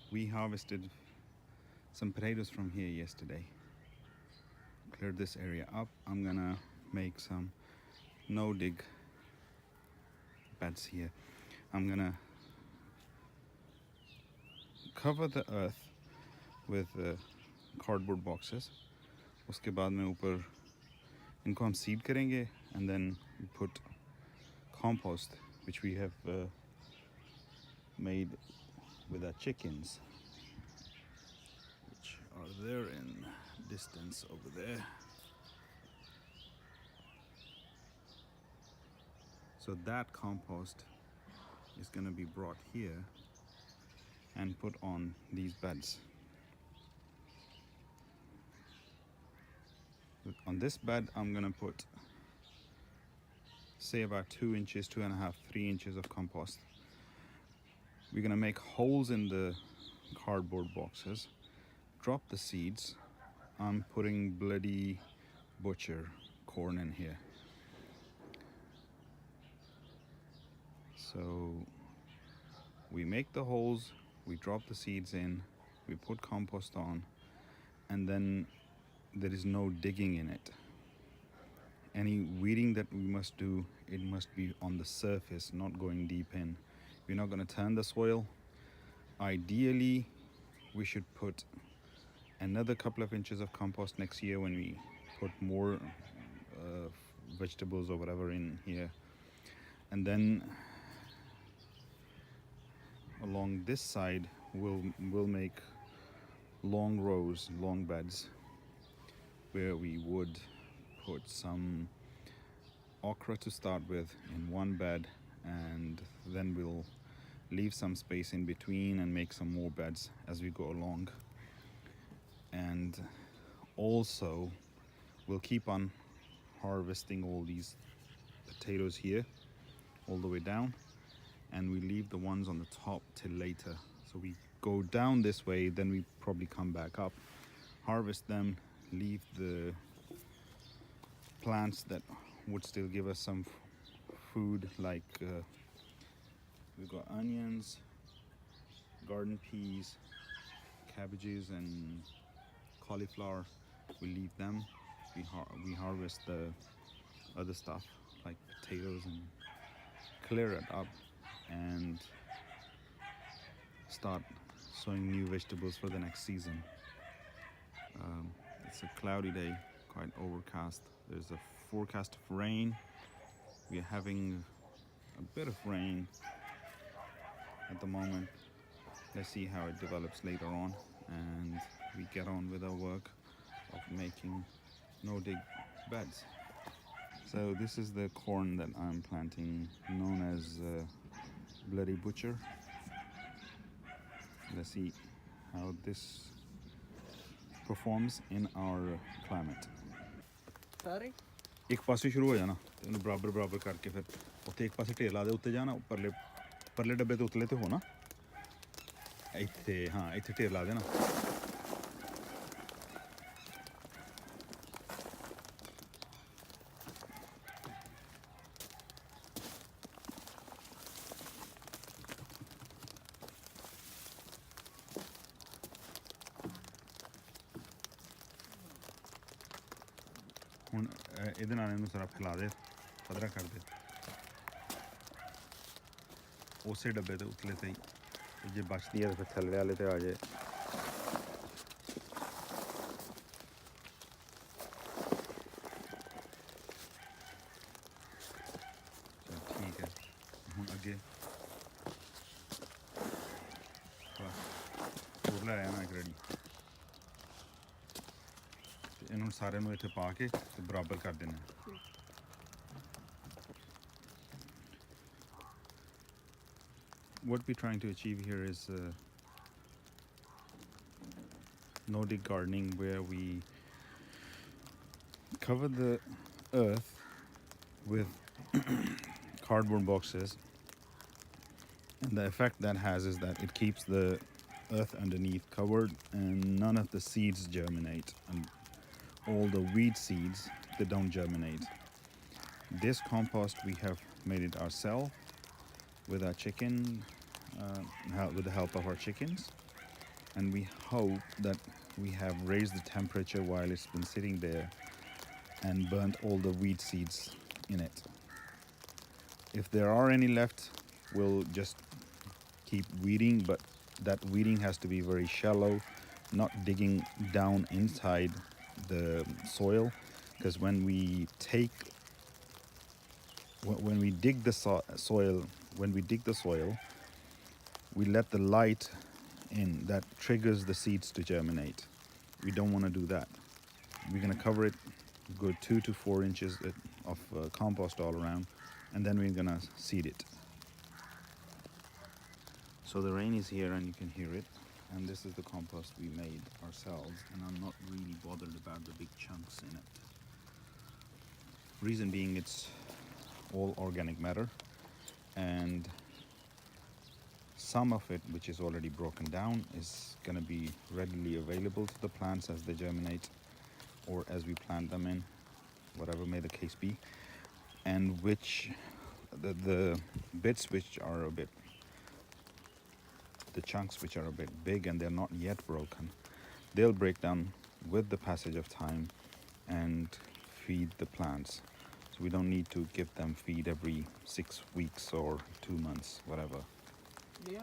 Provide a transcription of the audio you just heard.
We harvested some potatoes from here yesterday. Cleared this area up. I'm gonna make some no dig beds here. I'm gonna cover the earth with cardboard boxes. उसके बाद में ऊपर इनको हम seed करेंगे and then we put compost which we have made with our chickens, which are there in distance over there. So that compost is going to be brought here and put on these beds. On this bed I'm going to put say about 2 inches, 2.5, 3 inches of compost. We're going to make holes in the cardboard boxes, drop the seeds. I'm putting bloody butcher corn in here. So we make the holes, we drop the seeds in, we put compost on, and then there is no digging in it. Any weeding that we must do, it must be on the surface, not going deep in. We're not going to turn the soil. Ideally, we should put another couple of inches of compost next year when we put more vegetables or whatever in here. And then along this side, we'll make long rows, long beds, where we would put some okra to start with in one bed, and then we'll leave some space in between and make some more beds as we go along. And also we'll keep on harvesting all these potatoes here all the way down, and we leave the ones on the top till later. So we go down this way, then we probably come back up, harvest them, leave the plants that would still give us some food, like we've got onions, garden peas, cabbages and cauliflower. We leave them. We harvest the other stuff like potatoes and clear it up and start sowing new vegetables for the next season. It's a cloudy day, quite overcast. There's a forecast of rain. We are having a bit of rain at the moment. Let's see how it develops later on, and we get on with our work of making no-dig beds. So this is the corn that I'm planting, known as bloody butcher. Let's see how this performs in our climate. Sorry? एक पासे शुरू हो जाना तो बराबर बराबर करके फिर उत्ते एक पासे ढेर ला दे उत्ते जाना परले परले डब्बे तो उतले तो हो ना ਇੱਥੇ हाँ ਇੱਥੇ ढेर ला देना ਹੁਣ ਇਹਦੇ ਨਾਲ ਇਹਨੂੰ ਸਾਰਾ ਫੈਲਾ ਦੇ ਪੱਧਰਾ ਕਰ ਦੇ ਉਸੇ ਡੱਬੇ ਤੇ ਉਤਲੇ ਤੇ ਹੀ ਜੇ ਬਚਦੀ ਹੈ ਤਾਂ ਫਿਰ ਥੱਲੇ ਵਾਲੇ ਤੇ ਆ ਜਾਏ ਠੀਕ ਹੈ ਹੁਣ ਅੱਗੇ ਹੋਰ ਲੈ ਆਇਆ ਮੈਂ ਇੱਕ ਰੈਡੀ ਤੇ ਇਹਨੂੰ ਸਾਰਿਆਂ ਨੂੰ ਇੱਥੇ ਪਾ ਕੇ ਤੇ ਬਰਾਬਰ ਕਰ ਦੇਣਾ What we're trying to achieve here is no-dig gardening, where we cover the earth with cardboard boxes, and the effect that has is that it keeps the earth underneath covered and none of the seeds germinate, and all the weed seeds, they don't germinate. This compost we have made it ourselves with our chicken, with the help of our chickens, and we hope that we have raised the temperature while it's been sitting there and burnt all the weed seeds in it. If there are any left, we'll just keep weeding, but that weeding has to be very shallow, not digging down inside the soil, because when we dig the soil, we let the light in that triggers the seeds to germinate. We don't want to do that. We're going to cover it good 2 to 4 inches of compost all around, and then we're going to seed it. So the rain is here and you can hear it, and this is the compost we made ourselves, and I'm not really bothered about the big chunks in it. Reason being, it's all organic matter, and some of it, which is already broken down, is going to be readily available to the plants as they germinate or as we plant them in, whatever may the case be. And which the bits which are a bit, the chunks which are a bit big and they're not yet broken, they'll break down with the passage of time and feed the plants. So we don't need to give them feed every 6 weeks or 2 months, whatever. Yeah.